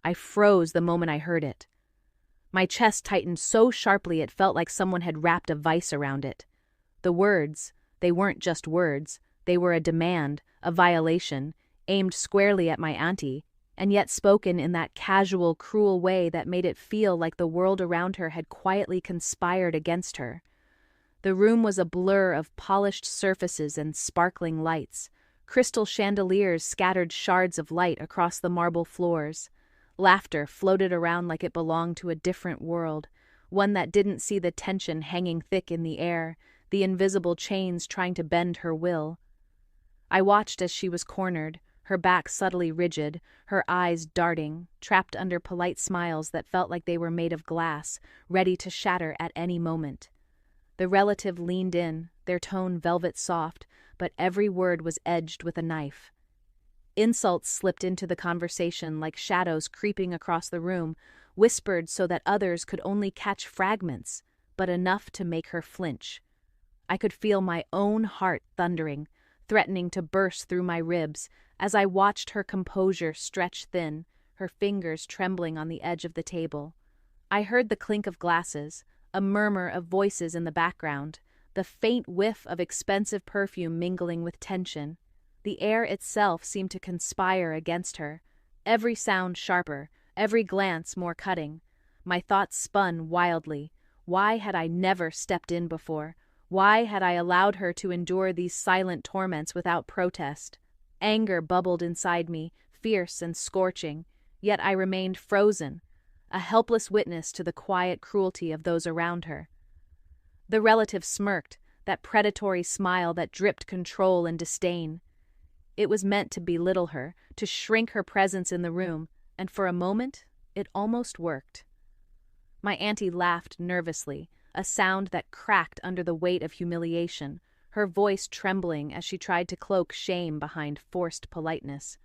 I froze the moment I heard it. My chest tightened so sharply it felt like someone had wrapped a vice around it. The words, they weren't just words, they were a demand, a violation, aimed squarely at my auntie, and yet spoken in that casual, cruel way that made it feel like the world around her had quietly conspired against her. The room was a blur of polished surfaces and sparkling lights. Crystal chandeliers scattered shards of light across the marble floors. Laughter floated around like it belonged to a different world, one that didn't see the tension hanging thick in the air, the invisible chains trying to bend her will. I watched as she was cornered, her back subtly rigid, her eyes darting, trapped under polite smiles that felt like they were made of glass, ready to shatter at any moment. The relative leaned in, their tone velvet soft, but every word was edged with a knife. Insults slipped into the conversation like shadows creeping across the room, whispered so that others could only catch fragments, but enough to make her flinch. I could feel my own heart thundering, threatening to burst through my ribs as I watched her composure stretch thin, her fingers trembling on the edge of the table. I heard the clink of glasses, a murmur of voices in the background, the faint whiff of expensive perfume mingling with tension. The air itself seemed to conspire against her, every sound sharper, every glance more cutting. My thoughts spun wildly. Why had I never stepped in before? Why had I allowed her to endure these silent torments without protest? Anger bubbled inside me, fierce and scorching, yet I remained frozen, a helpless witness to the quiet cruelty of those around her. The relative smirked, that predatory smile that dripped control and disdain. It was meant to belittle her, to shrink her presence in the room, and for a moment, it almost worked. My auntie laughed nervously, a sound that cracked under the weight of humiliation, her voice trembling as she tried to cloak shame behind forced politeness.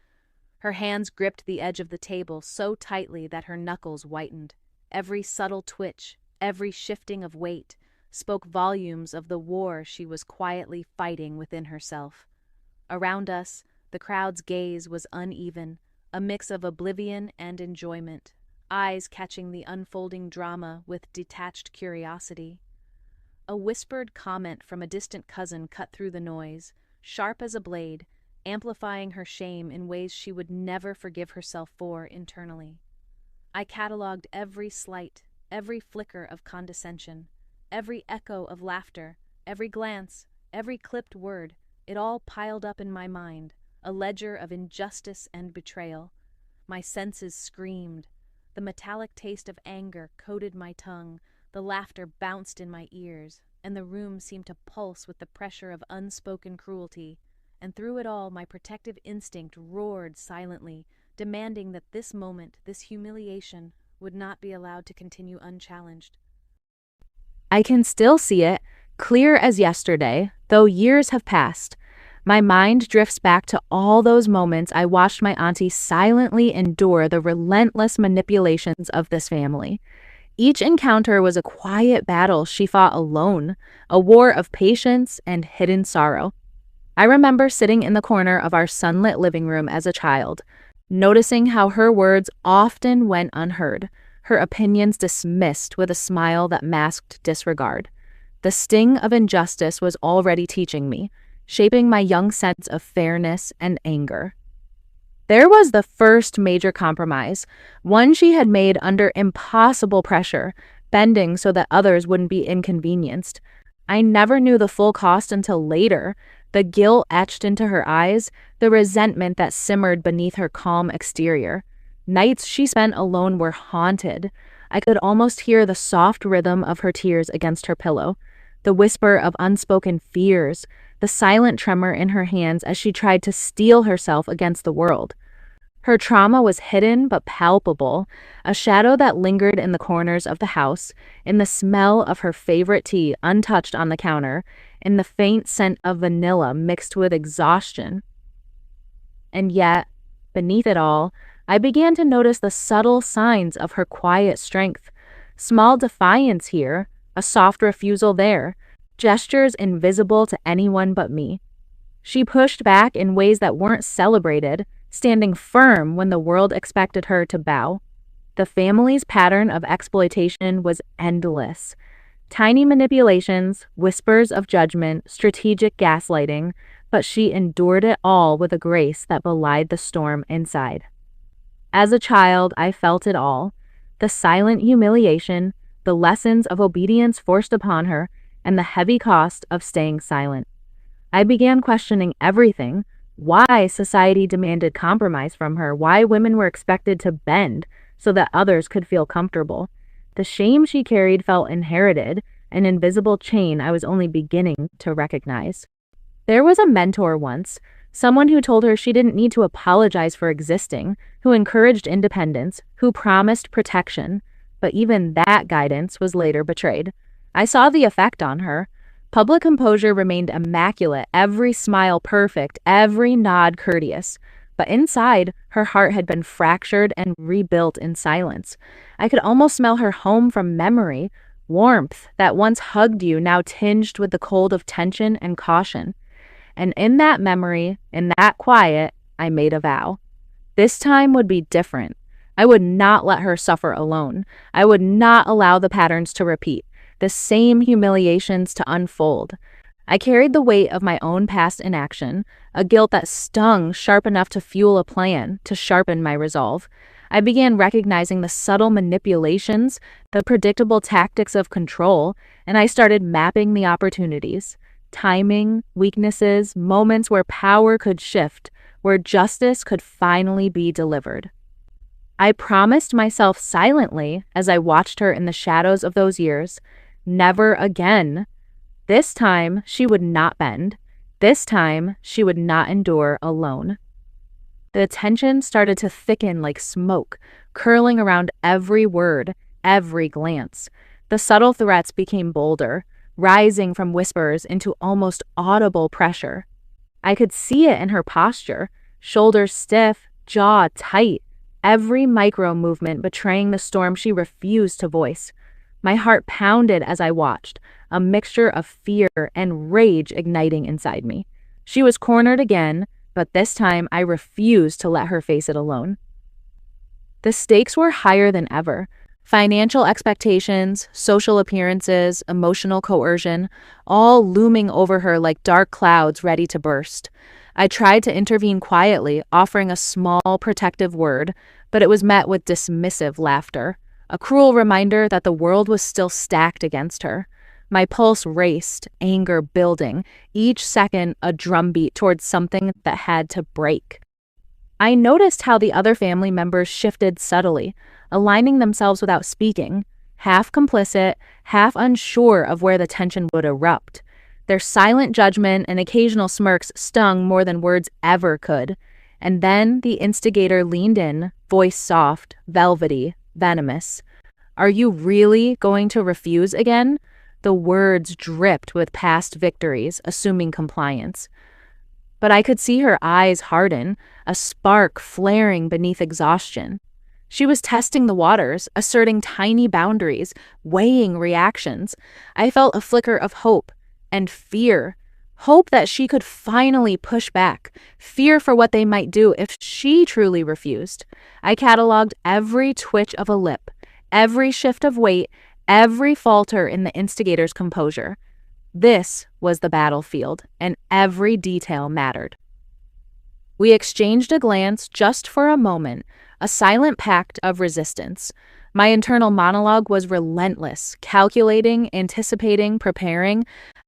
Her hands gripped the edge of the table so tightly that her knuckles whitened. Every subtle twitch, every shifting of weight, spoke volumes of the war she was quietly fighting within herself. Around us, the crowd's gaze was uneven, a mix of oblivion and enjoyment, eyes catching the unfolding drama with detached curiosity. A whispered comment from a distant cousin cut through the noise, sharp as a blade, amplifying her shame in ways she would never forgive herself for internally. I catalogued every slight, every flicker of condescension, every echo of laughter, every glance, every clipped word. It all piled up in my mind, a ledger of injustice and betrayal. My senses screamed. The metallic taste of anger coated my tongue, the laughter bounced in my ears, and the room seemed to pulse with the pressure of unspoken cruelty. And through it all, my protective instinct roared silently, demanding that this moment, this humiliation, would not be allowed to continue unchallenged. I can still see it, clear as yesterday, though years have passed. My mind drifts back to all those moments I watched my auntie silently endure the relentless manipulations of this family. Each encounter was a quiet battle she fought alone, a war of patience and hidden sorrow. I remember sitting in the corner of our sunlit living room as a child, noticing how her words often went unheard, her opinions dismissed with a smile that masked disregard. The sting of injustice was already teaching me, shaping my young sense of fairness and anger. There was the first major compromise, one she had made under impossible pressure, bending so that others wouldn't be inconvenienced. I never knew the full cost until later, the guilt etched into her eyes, the resentment that simmered beneath her calm exterior. Nights she spent alone were haunted. I could almost hear the soft rhythm of her tears against her pillow, the whisper of unspoken fears, the silent tremor in her hands as she tried to steel herself against the world. Her trauma was hidden but palpable, a shadow that lingered in the corners of the house, in the smell of her favorite tea untouched on the counter, in the faint scent of vanilla mixed with exhaustion. And yet, beneath it all, I began to notice the subtle signs of her quiet strength. Small defiance here, a soft refusal there, gestures invisible to anyone but me. She pushed back in ways that weren't celebrated, standing firm when the world expected her to bow. The family's pattern of exploitation was endless. Tiny manipulations, whispers of judgment, strategic gaslighting, but she endured it all with a grace that belied the storm inside. As a child, I felt it all: the silent humiliation, the lessons of obedience forced upon her, and the heavy cost of staying silent. I began questioning everything: why society demanded compromise from her, why women were expected to bend so that others could feel comfortable. The shame she carried felt inherited, an invisible chain I was only beginning to recognize. There was a mentor once, someone who told her she didn't need to apologize for existing, who encouraged independence, who promised protection, but even that guidance was later betrayed. I saw the effect on her. Public composure remained immaculate, every smile perfect, every nod courteous. But inside, her heart had been fractured and rebuilt in silence. I could almost smell her home from memory, warmth that once hugged you, now tinged with the cold of tension and caution. And in that memory, in that quiet, I made a vow. This time would be different. I would not let her suffer alone. I would not allow the patterns to repeat, the same humiliations to unfold. I carried the weight of my own past inaction, a guilt that stung sharp enough to fuel a plan, to sharpen my resolve. I began recognizing the subtle manipulations, the predictable tactics of control, and I started mapping the opportunities. Timing, weaknesses, moments where power could shift, where justice could finally be delivered. I promised myself silently as I watched her in the shadows of those years, never again. This time, she would not bend. This time, she would not endure alone. The tension started to thicken like smoke, curling around every word, every glance. The subtle threats became bolder, rising from whispers into almost audible pressure. I could see it in her posture, shoulders stiff, jaw tight, every micro movement betraying the storm she refused to voice. My heart pounded as I watched, a mixture of fear and rage igniting inside me. She was cornered again, but this time I refused to let her face it alone. The stakes were higher than ever. Financial expectations, social appearances, emotional coercion, all looming over her like dark clouds ready to burst. I tried to intervene quietly, offering a small protective word, but it was met with dismissive laughter, a cruel reminder that the world was still stacked against her. My pulse raced, anger building, each second a drumbeat towards something that had to break. I noticed how the other family members shifted subtly, aligning themselves without speaking, half complicit, half unsure of where the tension would erupt. Their silent judgment and occasional smirks stung more than words ever could. And then the instigator leaned in, voice soft, velvety, venomous. "Are you really going to refuse again?" The words dripped with past victories, assuming compliance. But I could see her eyes harden, a spark flaring beneath exhaustion. She was testing the waters, asserting tiny boundaries, weighing reactions. I felt a flicker of hope and fear. Hope that she could finally push back. Fear for what they might do if she truly refused. I cataloged every twitch of a lip, every shift of weight, every falter in the instigator's composure. This was the battlefield, and every detail mattered. We exchanged a glance just for a moment, a silent pact of resistance. My internal monologue was relentless, calculating, anticipating, preparing.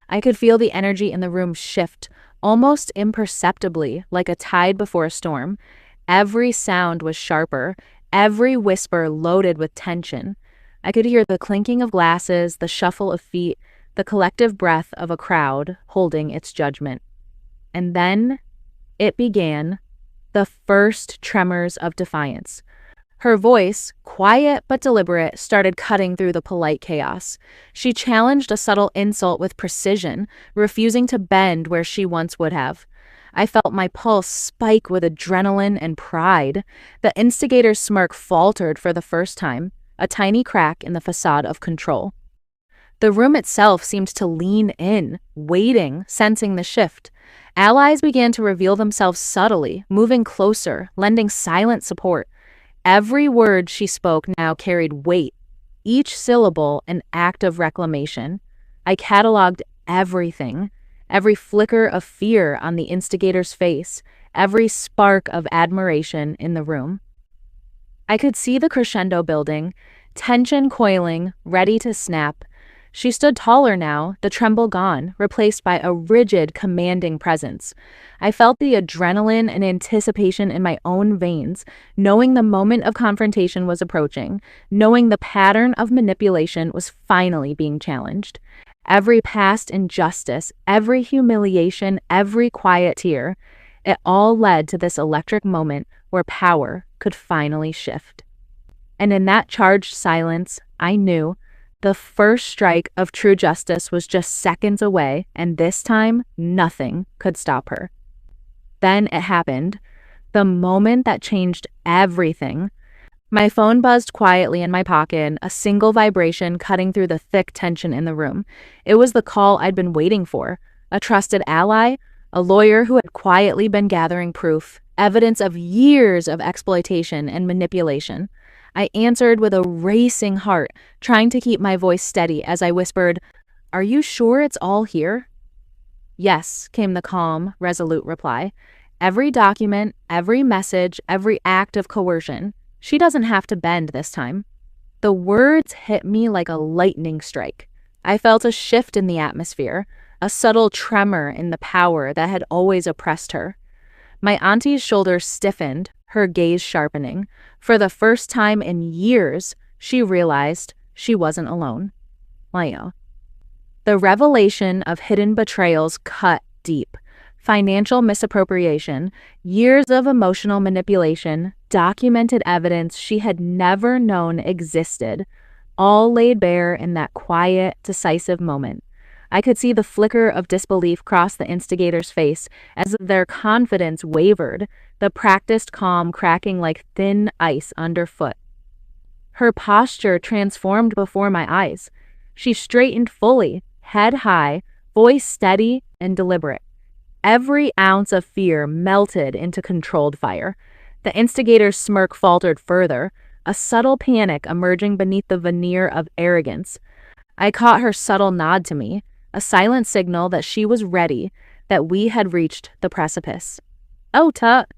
I could feel the energy in the room shift, almost imperceptibly, like a tide before a storm. Every sound was sharper, every whisper loaded with tension. I could hear the clinking of glasses, the shuffle of feet, the collective breath of a crowd holding its judgment. And then it began, the first tremors of defiance. Her voice, quiet but deliberate, started cutting through the polite chaos. She challenged a subtle insult with precision, refusing to bend where she once would have. I felt my pulse spike with adrenaline and pride. The instigator's smirk faltered for the first time, a tiny crack in the facade of control. The room itself seemed to lean in, waiting, sensing the shift. Allies began to reveal themselves subtly, moving closer, lending silent support. Every word she spoke now carried weight, each syllable an act of reclamation. I cataloged everything, every flicker of fear on the instigator's face, every spark of admiration in the room. I could see the crescendo building, tension coiling, ready to snap. She stood taller now, the tremble gone, replaced by a rigid, commanding presence. I felt the adrenaline and anticipation in my own veins, knowing the moment of confrontation was approaching, knowing the pattern of manipulation was finally being challenged. Every past injustice, every humiliation, every quiet tear, it all led to this electric moment where power could finally shift. And in that charged silence, I knew the first strike of true justice was just seconds away, and this time, nothing could stop her. Then it happened, the moment that changed everything. My phone buzzed quietly in my pocket, a single vibration cutting through the thick tension in the room. It was the call I'd been waiting for, a trusted ally, a lawyer who had quietly been gathering proof, evidence of years of exploitation and manipulation. I answered with a racing heart, trying to keep my voice steady as I whispered, "Are you sure it's all here?" "Yes," came the calm, resolute reply. "Every document, every message, every act of coercion. She doesn't have to bend this time." The words hit me like a lightning strike. I felt a shift in the atmosphere, a subtle tremor in the power that had always oppressed her. My auntie's shoulders stiffened, her gaze sharpening. For the first time in years, she realized she wasn't alone. The revelation of hidden betrayals cut deep. Financial misappropriation, years of emotional manipulation, documented evidence she had never known existed, all laid bare in that quiet, decisive moment. I could see the flicker of disbelief cross the instigator's face as their confidence wavered, the practiced calm cracking like thin ice underfoot. Her posture transformed before my eyes. She straightened fully, head high, voice steady and deliberate. Every ounce of fear melted into controlled fire. The instigator's smirk faltered further, a subtle panic emerging beneath the veneer of arrogance. I caught her subtle nod to me, a silent signal that she was ready, that we had reached the precipice. "Oh, Tut."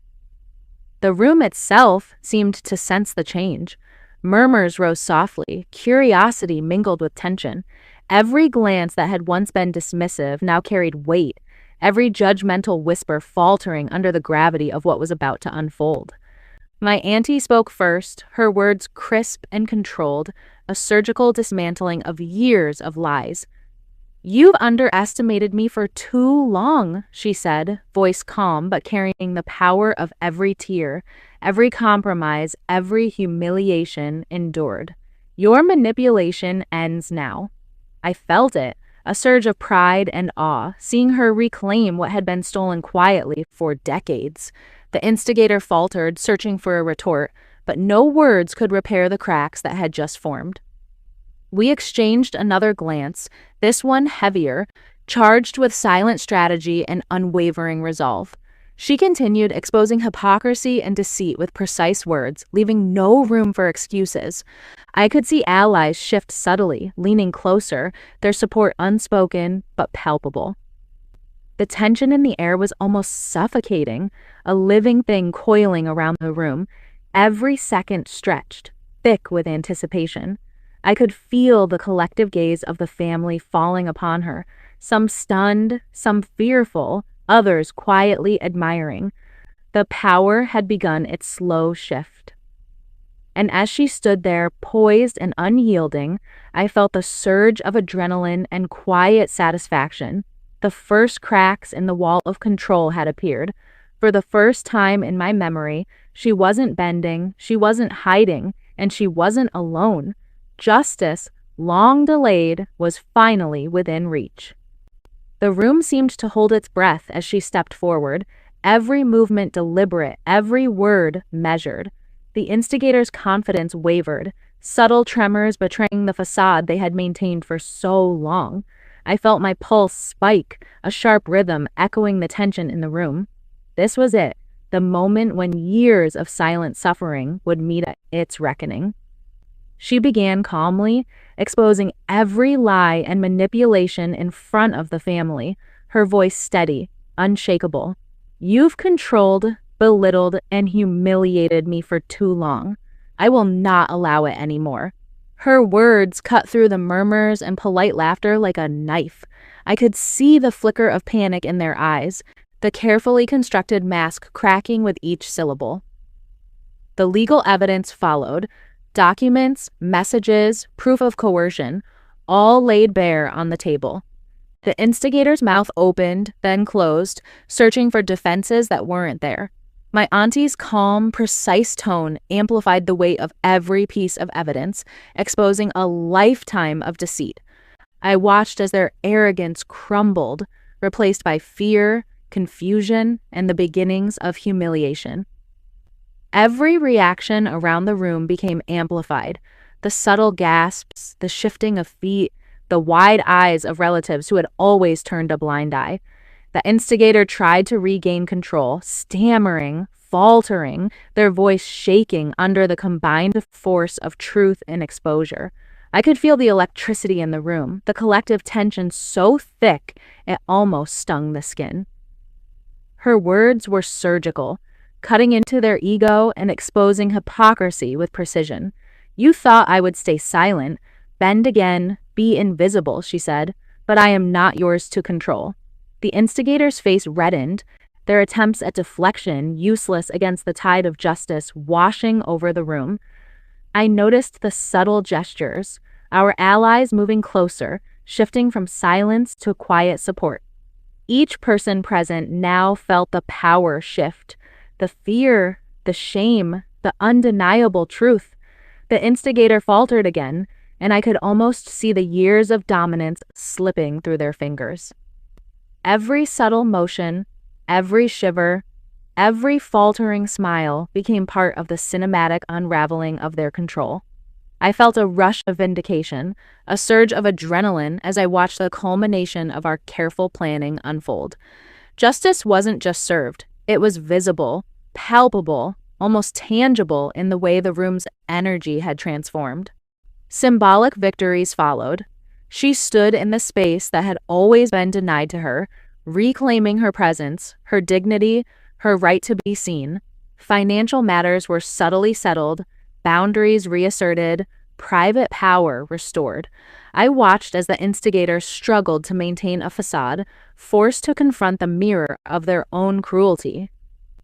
The room itself seemed to sense the change. Murmurs rose softly, curiosity mingled with tension. Every glance that had once been dismissive now carried weight, every judgmental whisper faltering under the gravity of what was about to unfold. My auntie spoke first, her words crisp and controlled, a surgical dismantling of years of lies. "You've underestimated me for too long," she said, voice calm but carrying the power of every tear, every compromise, every humiliation endured. "Your manipulation ends now." I felt it, a surge of pride and awe, seeing her reclaim what had been stolen quietly for decades. The instigator faltered, searching for a retort, but no words could repair the cracks that had just formed. We exchanged another glance, this one heavier, charged with silent strategy and unwavering resolve. She continued, exposing hypocrisy and deceit with precise words, leaving no room for excuses. I could see allies shift subtly, leaning closer, their support unspoken but palpable. The tension in the air was almost suffocating, a living thing coiling around the room, every second stretched, thick with anticipation. I could feel the collective gaze of the family falling upon her, some stunned, some fearful, others quietly admiring. The power had begun its slow shift. And as she stood there, poised and unyielding, I felt the surge of adrenaline and quiet satisfaction. The first cracks in the wall of control had appeared. For the first time in my memory, she wasn't bending, she wasn't hiding, and she wasn't alone. Justice, long delayed, was finally within reach. The room seemed to hold its breath as she stepped forward, every movement deliberate, every word measured. The instigator's confidence wavered, subtle tremors betraying the facade they had maintained for so long. I felt my pulse spike, a sharp rhythm echoing the tension in the room. This was it, the moment when years of silent suffering would meet its reckoning. She began calmly, exposing every lie and manipulation in front of the family, her voice steady, unshakable. "You've controlled, belittled, and humiliated me for too long. I will not allow it anymore." Her words cut through the murmurs and polite laughter like a knife. I could see the flicker of panic in their eyes, the carefully constructed mask cracking with each syllable. The legal evidence followed. Documents, messages, proof of coercion, all laid bare on the table. The instigator's mouth opened, then closed, searching for defenses that weren't there. My auntie's calm, precise tone amplified the weight of every piece of evidence, exposing a lifetime of deceit. I watched as their arrogance crumbled, replaced by fear, confusion, and the beginnings of humiliation. Every reaction around the room became amplified. The subtle gasps, the shifting of feet, the wide eyes of relatives who had always turned a blind eye. The instigator tried to regain control, stammering, faltering, their voice shaking under the combined force of truth and exposure. I could feel the electricity in the room, the collective tension so thick it almost stung the skin. Her words were surgical, cutting into their ego and exposing hypocrisy with precision. "You thought I would stay silent, bend again, be invisible," she said, "but I am not yours to control." The instigator's face reddened, their attempts at deflection useless against the tide of justice washing over the room. I noticed the subtle gestures, our allies moving closer, shifting from silence to quiet support. Each person present now felt the power shift. The fear, the shame, the undeniable truth. The instigator faltered again, and I could almost see the years of dominance slipping through their fingers. Every subtle motion, every shiver, every faltering smile became part of the cinematic unraveling of their control. I felt a rush of vindication, a surge of adrenaline as I watched the culmination of our careful planning unfold. Justice wasn't just served. It was visible, palpable, almost tangible in the way the room's energy had transformed. Symbolic victories followed. She stood in the space that had always been denied to her, reclaiming her presence, her dignity, her right to be seen. Financial matters were subtly settled, boundaries reasserted, private power restored. I watched as the instigators struggled to maintain a facade, forced to confront the mirror of their own cruelty.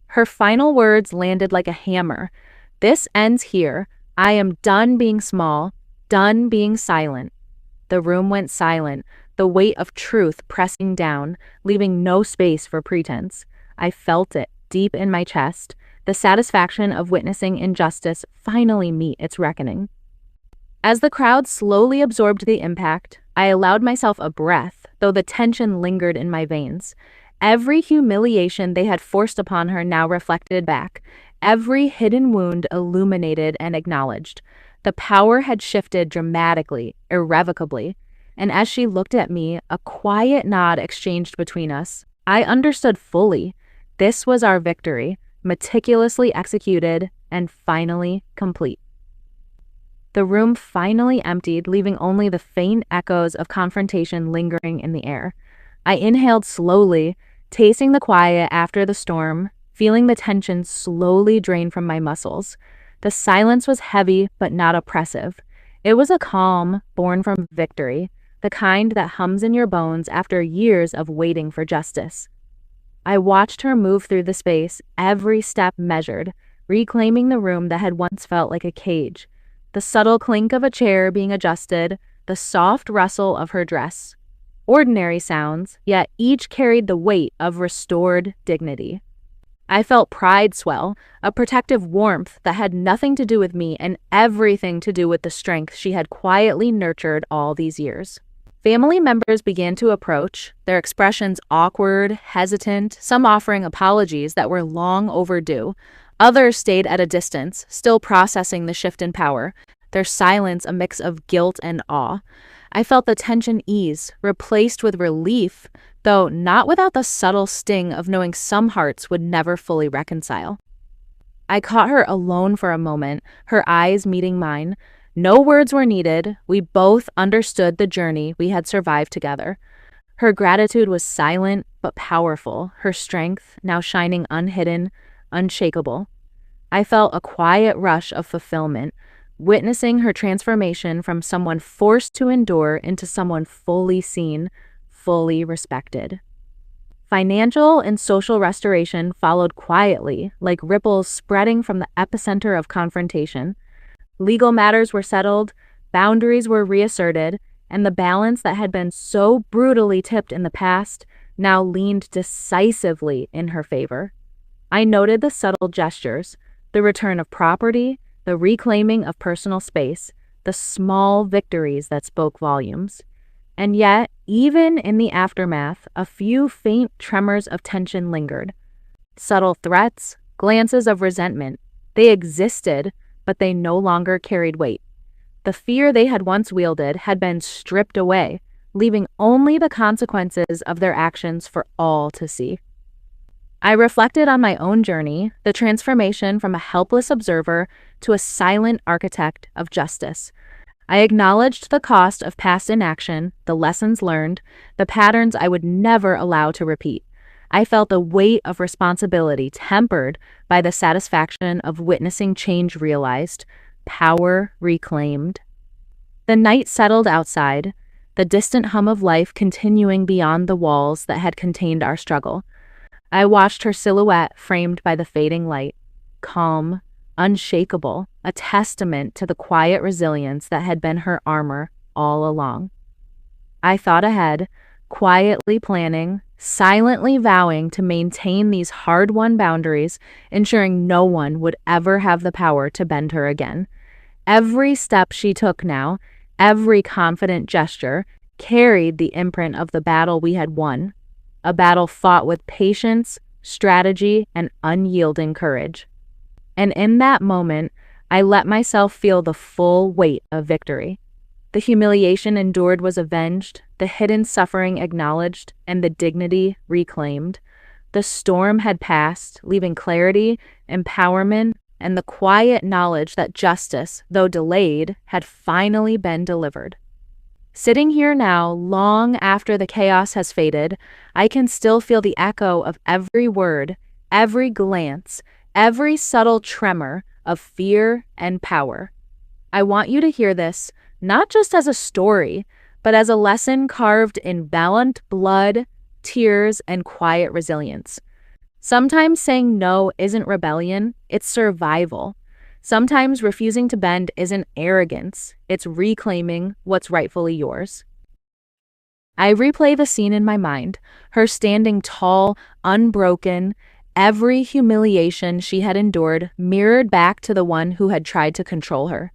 Her final words landed like a hammer. "This ends here. I am done being small, done being silent." The room went silent, the weight of truth pressing down, leaving no space for pretense. I felt it deep in my chest, the satisfaction of witnessing injustice finally meet its reckoning. As the crowd slowly absorbed the impact, I allowed myself a breath, though the tension lingered in my veins. Every humiliation they had forced upon her now reflected back, every hidden wound illuminated and acknowledged. The power had shifted dramatically, irrevocably, and as she looked at me, a quiet nod exchanged between us. I understood fully. This was our victory, meticulously executed and finally complete. The room finally emptied, leaving only the faint echoes of confrontation lingering in the air. I inhaled slowly, tasting the quiet after the storm, feeling the tension slowly drain from my muscles. The silence was heavy but not oppressive. It was a calm born from victory, the kind that hums in your bones after years of waiting for justice. I watched her move through the space, every step measured, reclaiming the room that had once felt like a cage. The subtle clink of a chair being adjusted, the soft rustle of her dress. Ordinary sounds, yet each carried the weight of restored dignity. I felt pride swell, a protective warmth that had nothing to do with me and everything to do with the strength she had quietly nurtured all these years. Family members began to approach, their expressions awkward, hesitant, some offering apologies that were long overdue. Others stayed at a distance, still processing the shift in power, their silence a mix of guilt and awe. I felt the tension ease, replaced with relief, though not without the subtle sting of knowing some hearts would never fully reconcile. I caught her alone for a moment, her eyes meeting mine. No words were needed. We both understood the journey we had survived together. Her gratitude was silent but powerful, her strength now shining unhidden, unshakable. I felt a quiet rush of fulfillment, witnessing her transformation from someone forced to endure into someone fully seen, fully respected. Financial and social restoration followed quietly, like ripples spreading from the epicenter of confrontation. Legal matters were settled, boundaries were reasserted, and the balance that had been so brutally tipped in the past now leaned decisively in her favor. I noted the subtle gestures, the return of property, the reclaiming of personal space, the small victories that spoke volumes. And yet, even in the aftermath, a few faint tremors of tension lingered. Subtle threats, glances of resentment. They existed, but they no longer carried weight. The fear they had once wielded had been stripped away, leaving only the consequences of their actions for all to see. I reflected on my own journey, the transformation from a helpless observer to a silent architect of justice. I acknowledged the cost of past inaction, the lessons learned, the patterns I would never allow to repeat. I felt the weight of responsibility tempered by the satisfaction of witnessing change realized, power reclaimed. The night settled outside, the distant hum of life continuing beyond the walls that had contained our struggle. I watched her silhouette framed by the fading light, calm, unshakable, a testament to the quiet resilience that had been her armor all along. I thought ahead, quietly planning, silently vowing to maintain these hard-won boundaries, ensuring no one would ever have the power to bend her again. Every step she took now, every confident gesture, carried the imprint of the battle we had won, a battle fought with patience, strategy, and unyielding courage. And in that moment, I let myself feel the full weight of victory. The humiliation endured was avenged, the hidden suffering acknowledged, and the dignity reclaimed. The storm had passed, leaving clarity, empowerment, and the quiet knowledge that justice, though delayed, had finally been delivered. Sitting here now, long after the chaos has faded, I can still feel the echo of every word, every glance, every subtle tremor of fear and power. I want you to hear this, not just as a story, but as a lesson carved in valiant blood, tears, and quiet resilience. Sometimes saying no isn't rebellion, it's survival. Sometimes refusing to bend isn't arrogance, it's reclaiming what's rightfully yours. I replay the scene in my mind, her standing tall, unbroken, every humiliation she had endured mirrored back to the one who had tried to control her.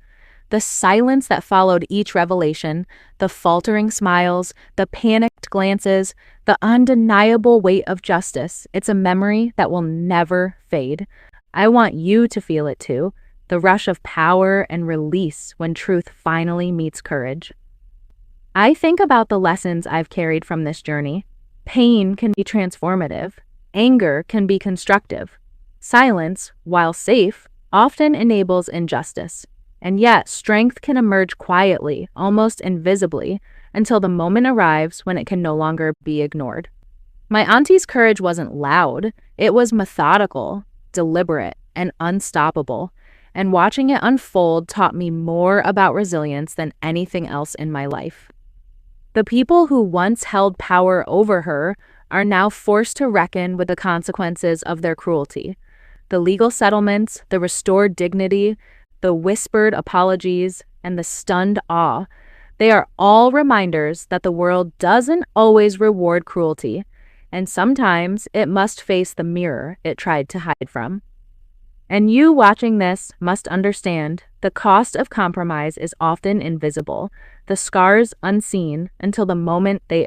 The silence that followed each revelation, the faltering smiles, the panicked glances, the undeniable weight of justice, it's a memory that will never fade. I want you to feel it too, the rush of power and release when truth finally meets courage. I think about the lessons I've carried from this journey. Pain can be transformative. Anger can be constructive. Silence, while safe, often enables injustice. And yet, strength can emerge quietly, almost invisibly, until the moment arrives when it can no longer be ignored. My auntie's courage wasn't loud. It was methodical, deliberate, and unstoppable. And watching it unfold taught me more about resilience than anything else in my life. The people who once held power over her are now forced to reckon with the consequences of their cruelty. The legal settlements, the restored dignity, the whispered apologies, and the stunned awe, they are all reminders that the world doesn't always reward cruelty, and sometimes it must face the mirror it tried to hide from. And you watching this must understand the cost of compromise is often invisible, the scars unseen until the moment they